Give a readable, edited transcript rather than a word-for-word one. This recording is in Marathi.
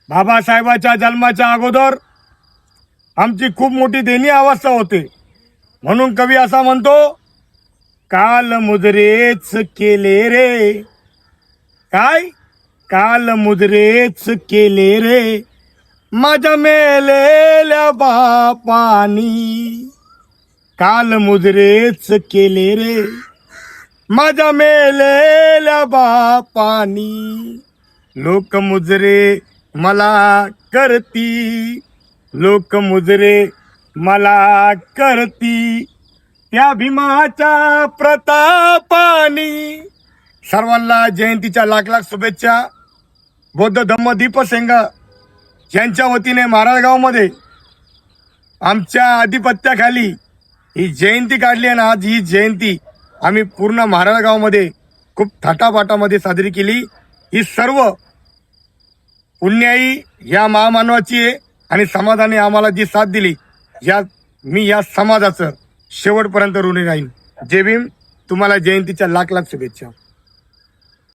बाबासाहेबाच्या जन्माच्या अगोदर आमची खूप मोठी दयनीय अवस्था होते. म्हणून कवी असा म्हणतो, काल मुजरेच केले रे, काय काल मुजरेच केले रे माझ्या मेलेल्या बापानी, काल मुजरेच केले रे माझ्या मेलेल्या बापानी. लोक मुजरे मला करती, लोक मुजरे मला करती त्या भीमाच्या प्रतापानी. सर्वांना जयंतीच्या लाख लाख शुभेच्छा. बौद्ध धम्म दीपसंघ यांच्या वतीने माराळगावमध्ये आमच्या आधिपत्याखाली ही जयंती काढली आणि आज ही जयंती आम्ही पूर्ण माराळगावमध्ये खूप थाटापाटामध्ये साजरी केली. ही सर्व पुण्याई या महामानवाची आहे आणि समाजाने आम्हाला जी साथ दिली मी या समाजाचं शेवटपर्यंत ऋणी राहीन. जय भीम. तुम्हाला जयंतीच्या लाख लाख शुभेच्छा.